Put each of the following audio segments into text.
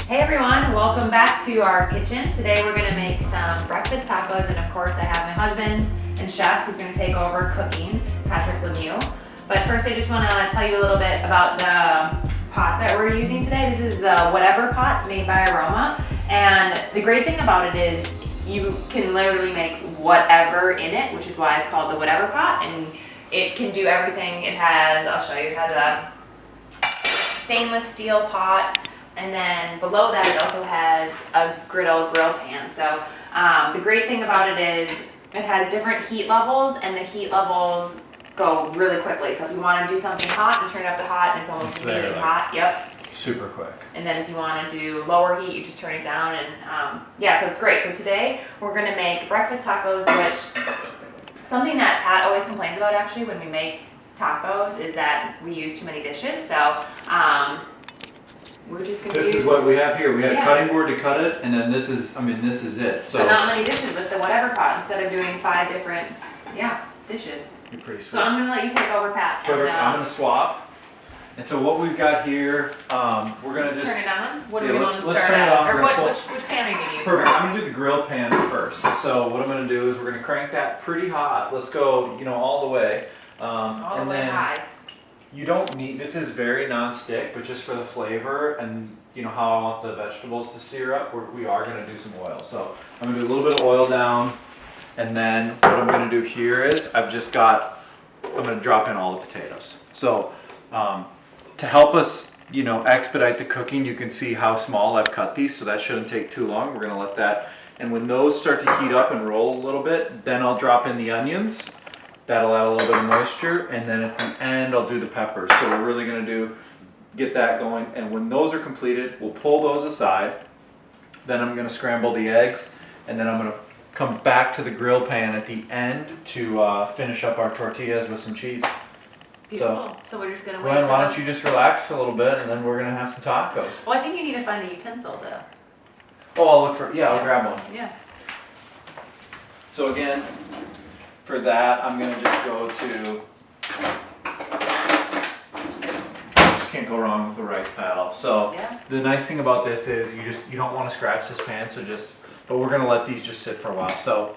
Hey everyone, welcome back to our kitchen. Today we're going to make some breakfast tacos, and of course I have my husband and chef who's going to take over cooking, Patrick Lemieux. But first I just want to tell you a little bit about the pot that we're using today. This is the whatever pot made by Aroma, and the great thing about it is you can literally make whatever in it, which is why it's called the whatever pot, and it can do everything. It has, I'll show you, it has a stainless steel pot. And then below that it also has a grill pan. So the great thing about it is it has different heat levels, and the heat levels go really quickly. So if you want to do something hot, you turn it up to hot and it's almost immediately hot. Yep. Super quick. And then if you want to do lower heat, you just turn it down, and yeah, so it's great. So today we're going to make breakfast tacos, which something that Pat always complains about actually when we make tacos is that we use too many dishes. So we're just going to This is what we have here. We had a cutting board to cut it, and then this is it. So not many dishes with the whatever pot instead of doing 5 different, dishes. You're pretty sweet. So I'm going to let you take over, Pat. Perfect. I'm going to swap. And so what we've got here, we're going to just turn it on. What do we want to start turn it at? on. Or which pan are you going to use? Perfect. First? I'm going to do the grill pan first. So what I'm going to do is we're going to crank that pretty hot. Let's go, all the way. All the way high. You don't need, this is very non-stick, but just for the flavor and how I want the vegetables to sear up, we are going to do some oil. So I'm going to do a little bit of oil down, and then what I'm going to do here is I'm going to drop in all the potatoes. So to help us, expedite the cooking, you can see how small I've cut these, so that shouldn't take too long. We're going to let that, and when those start to heat up and roll a little bit, then I'll drop in the onions. That'll add a little bit of moisture, and then at the end I'll do the peppers. So we're really going to get that going, and when those are completed, we'll pull those aside. Then I'm going to scramble the eggs, and then I'm going to come back to the grill pan at the end to finish up our tortillas with some cheese. Beautiful. So we're just going to wait. Gwen, why don't you just relax for a little bit, and then we're going to have some tacos. Well, I think you need to find a utensil though. Oh, I'll look for, I'll grab one. Yeah. So again, for that, I'm going to just go to, just can't go wrong with the rice paddle. So the nice thing about this is you don't want to scratch this pan, but we're going to let these just sit for a while. So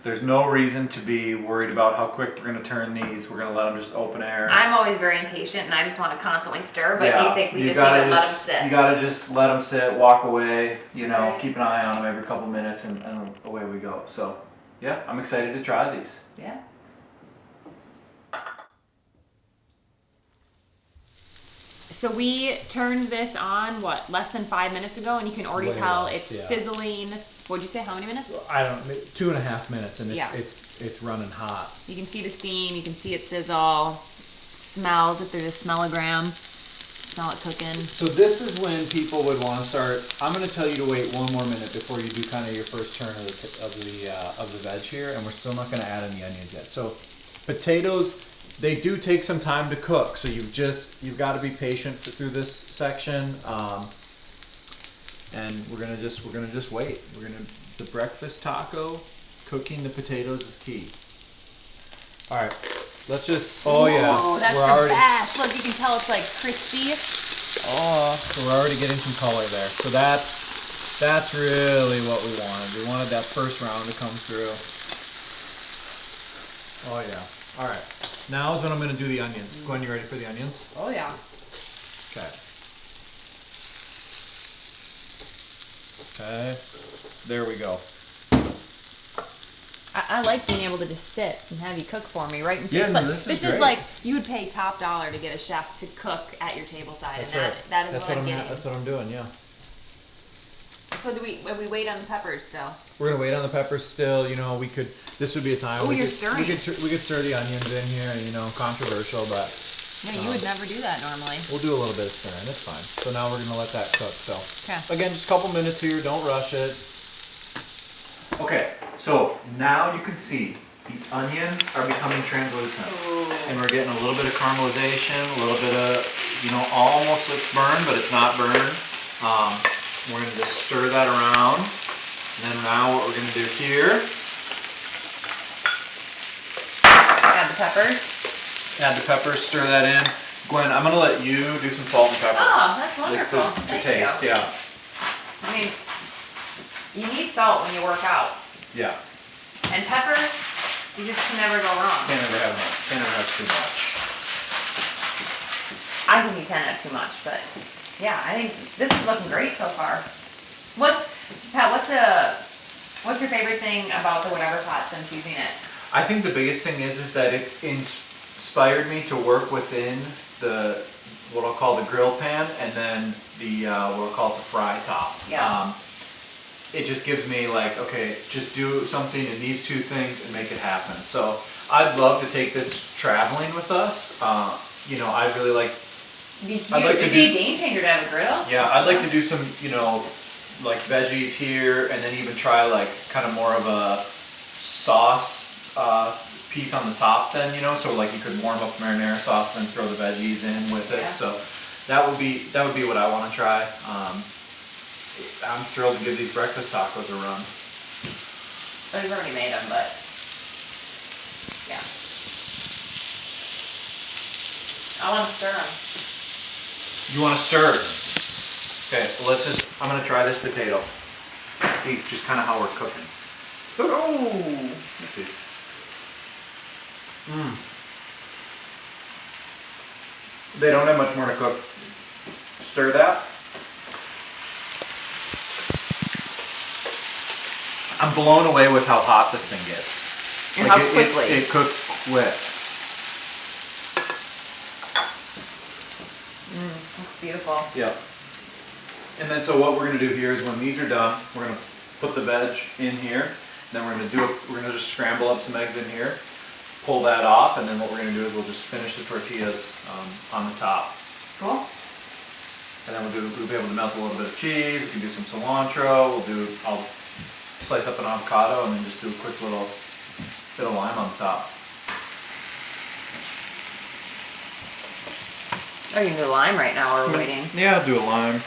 there's no reason to be worried about how quick we're going to turn these. We're going to let them just open air. I'm always very impatient and I just want to constantly stir, but you think we just need to let them sit? You got to just let them sit, walk away, keep an eye on them every couple minutes, and away we go. So yeah, I'm excited to try these. Yeah. So we turned this on, less than 5 minutes ago, and you can already tell it's sizzling. What'd you say, how many minutes? I don't know, 2.5 minutes, and it's running hot. You can see the steam, you can see it sizzle, smells, if there's a smellogram, smell it cooking. So this is when people would want to start. I'm going to tell you to wait 1 more minute before you do kind of your first turn of the veg here, and we're still not going to add any onions yet. So potatoes, they do take some time to cook, so you've got to be patient through this section, and we're gonna just wait. The breakfast taco, cooking the potatoes is key. All right, let's just. Oh yeah, that's the best. Look, you can tell it's like crispy. Oh, so we're already getting some color there. So that's really what we wanted. We wanted that first round to come through. Oh yeah. All right. Now is when I'm going to do the onions. Gwen, you ready for the onions? Oh yeah. Okay. Okay. There we go. I like being able to just sit and have you cook for me, right? Yeah, this is like you would pay top dollar to get a chef to cook at your table side, that is what I'm getting. That's what I'm doing, yeah. So do we wait on the peppers still? We're gonna wait on the peppers still. This would be a time. Oh, you're stirring. We could stir the onions in here. Controversial, but. No, you would never do that normally. We'll do a little bit of stirring. It's fine. So now we're gonna let that cook. So. Okay. Again, just a couple minutes here. Don't rush it. Okay, so now you can see the onions are becoming translucent. Ooh. And we're getting a little bit of caramelization, a little bit of, almost looks burned, but it's not burned. We're going to just stir that around. And then now what we're going to do here. Add the peppers. Add the peppers, stir that in. Gwen, I'm going to let you do some salt and pepper. Oh, that's wonderful. To taste, yeah. I mean, you need salt when you work out. Yeah. And pepper, you just can never go wrong. Can't ever have enough. Can't ever have too much. I think you can have too much, but yeah, I think this is looking great so far. Pat, what's your favorite thing about the whatever pot since using it? I think the biggest thing is that it's inspired me to work within the what I'll call the grill pan and then the what I'll call the fry top. Yeah. It just gives me like, okay, just do something in these two things and make it happen. So I'd love to take this traveling with us. You know, I really like. It'd be a game changer to have a grill. Yeah, I'd like to do some, you know, like veggies here, and then even try like kind of more of a sauce piece on the top. Then you know, so like you could warm up marinara sauce, then throw the veggies in with it. Yeah. So that would be what I want to try. I'm thrilled to give these breakfast tacos a run. Well, you've already made them, but yeah. I want to stir them. You want to stir? Okay, well I'm gonna try this potato. See just kind of how we're cooking. Oh! Let's see. They don't have much more to cook. Stir that. I'm blown away with how hot this thing gets. And how quickly. It cooks quick. Looks beautiful. Yep. And then so what we're gonna do here is when these are done, we're gonna put the veg in here. Then we're gonna just scramble up some eggs in here, pull that off, and then what we're gonna do is we'll just finish the tortillas on the top. Cool. And then we'll be able to melt a little bit of cheese. We can do some cilantro. I'll slice up an avocado and then just do a quick little bit of lime on the top. Oh, you can do lime right now while we're waiting. Yeah, I'll do a lime.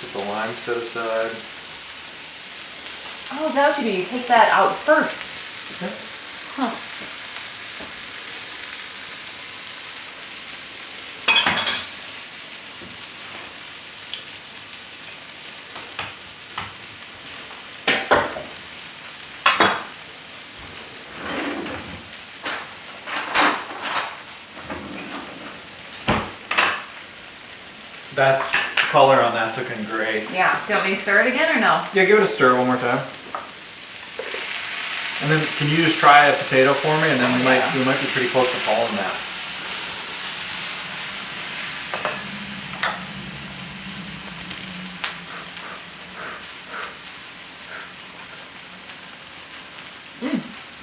Put the lime set aside. Oh, is that what you do? You take that out first. Okay. Huh. That's color on that's looking great. Yeah. Do you want me to stir it again or no? Yeah, give it a stir one more time. And then can you just try a potato for me, and then we might be pretty close to falling that.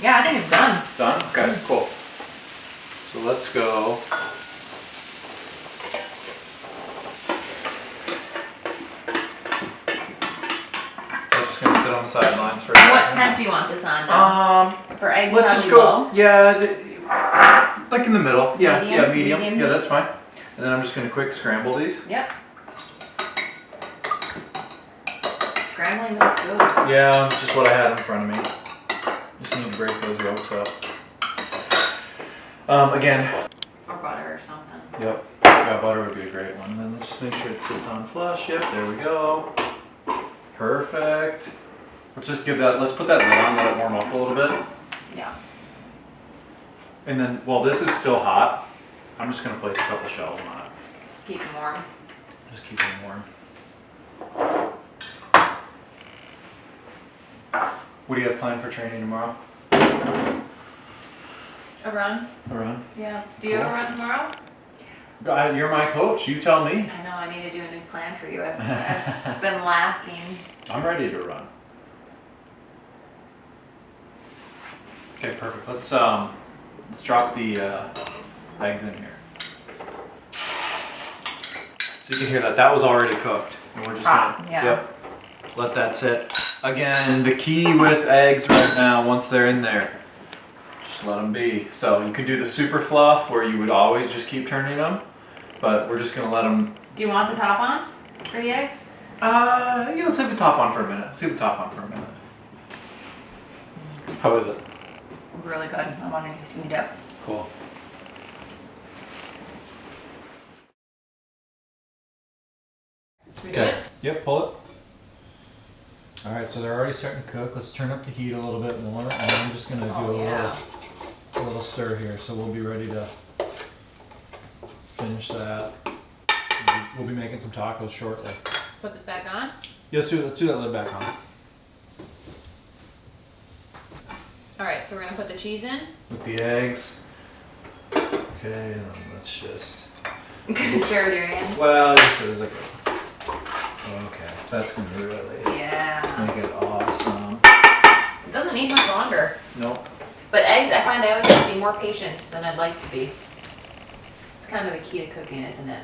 Yeah, I think it's done. Done? Okay, cool. So let's go. I'm just gonna sit on the sidelines for a second. What temp do you want this on now? For eggs, Let's just probably go. low? Yeah, like in the middle. Yeah, Medium? yeah, medium. Medium Yeah, heat? that's fine. And then I'm just gonna quick scramble these. Yep. Scrambling is good. Yeah, just what I had in front of me. Just need to break those yolks up. Again. Or butter or something. Yep. Yeah, butter would be a great one. And then let's just make sure it sits on flush. Yep, there we go. Perfect. Let's just let's put that lid on, let it warm up a little bit. Yeah. And then, while this is still hot, I'm just gonna place a couple shells on it. Keep them warm. Just keep them warm. What do you have planned for training tomorrow? A run? A run? Yeah. Do you have a run tomorrow? You're my coach. You tell me. I know, I need to do a new plan for you. I've been lacking. I'm ready to run. Okay, perfect. Let's drop the eggs in here. So you can hear that was already cooked, and we're just gonna yep, let that sit. Again, the key with eggs right now, once they're in there, just let them be. So you could do the super fluff where you would always just keep turning them, but we're just gonna let them. Do you want the top on for the eggs? Yeah, let's leave the top on for a minute. Let's leave the top on for a minute. How is it? Really good. I want to just eat it. Cool. Do it? Yep, pull it. All right, so they're already starting to cook. Let's turn up the heat a little bit more, and I'm just gonna do a little stir here, so we'll be ready to finish that. We'll be making some tacos shortly. Put this back on. Yeah, let's do that lid back on. All right, so we're gonna put the cheese in. With the eggs. Okay, and then let's just. Stir with your hand. Well, this is like. Okay, that's gonna be really. Yeah. Make it awesome. It doesn't need much longer. Nope. But eggs, I find I always have to be more patient than I'd like to be. It's kind of the key to cooking, isn't it?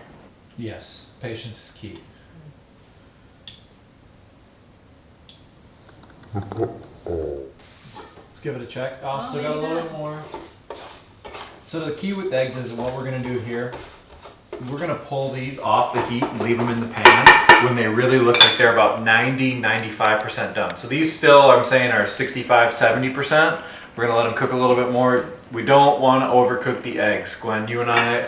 Yes, patience is key. Let's give it a check. Oh, still got a little bit more. So the key with eggs is what we're gonna do here. We're gonna pull these off the heat and leave them in the pan when they really look like they're about 90-95% done. So these still, I'm saying, are 65-70%. We're gonna let them cook a little bit more. We don't want to overcook the eggs. Gwen, you and I,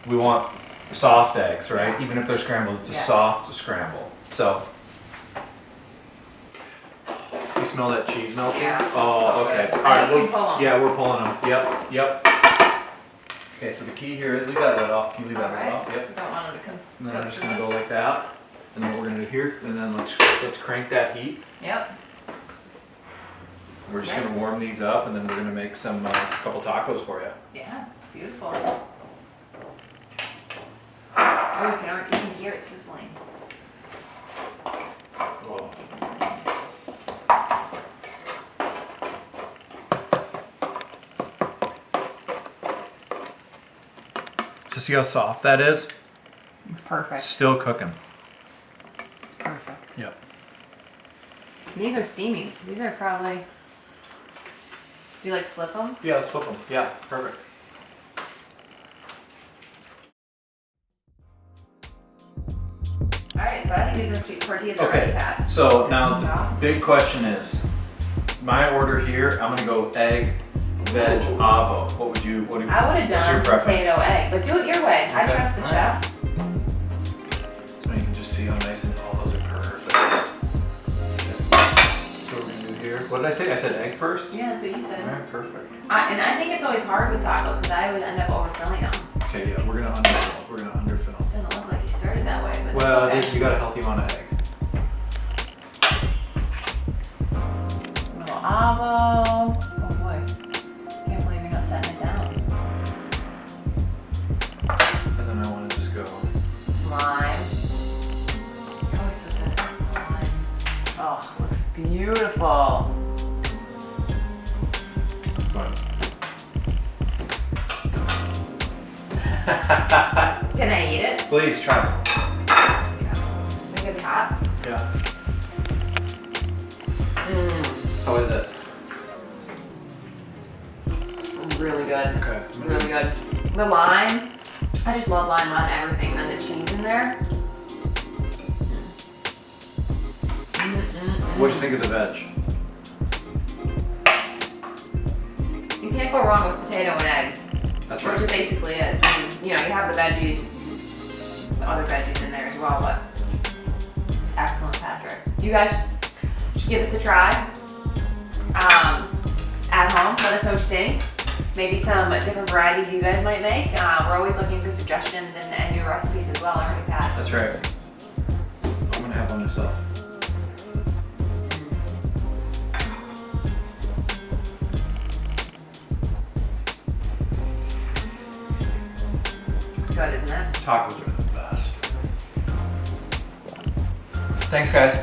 we want soft eggs, right? Even if they're scrambled, it's a soft scramble. So, you smell that cheese melting? Yeah. Oh, okay. So All right, we can pull 'em. yeah, we're pulling them. Yep. Okay, so the key here is leave that lid off. Can you leave that lid off? Yep. Don't want them to come. And then I'm just gonna go like that. And then what we're gonna do here, and then let's crank that heat. Yep. We're just gonna warm these up, and then we're gonna make some couple tacos for you. Yeah. Beautiful. Oh, you can hear it sizzling. Whoa. So see how soft that is? It's perfect. Still cooking. It's perfect. Yep. These are steamy. These are probably. Do you like to flip them? Yeah, let's flip them. Yeah, perfect. Alright, so I think these are tortillas already had. So now the big question is, my order here, I'm gonna go egg, veg, avo. What would you, I would have what's your done preference? potato egg, but do it your way. I Okay. trust the chef. So you can just see how nice and all those are perfect. So what we're gonna do here, what did I say? I said egg first? Yeah, that's what you said. Alright, perfect. And I think it's always hard with tacos because I always end up overfilling them. Okay, yeah, we're gonna underfill. We're gonna underfill. Doesn't look like you started that way, but Well, it's okay. you got a healthy amount of egg. A little avo. Oh boy. Can't believe you're not setting it down. And then I wanna just go. Some lime. Oh, it's so good. Lime. Oh, looks beautiful. Can I eat it? Please try. Make it hot. Yeah. How is it? Really good. Okay. Really good. The lime, I just love lime on everything. And the cheese in there. What'd you think of the veg? You can't go wrong with potato and egg. That's Which it right. basically is. You know, you have the veggies, the other veggies in there as well, but it's excellent, Patrick. You guys should give this a try. At home, let us know what you think. Maybe some different varieties you guys might make. We're always looking for suggestions and new recipes as well, aren't we, Pat? That's right. I'm gonna have one myself. It's good, isn't it? Tacos are the best. Thanks, guys.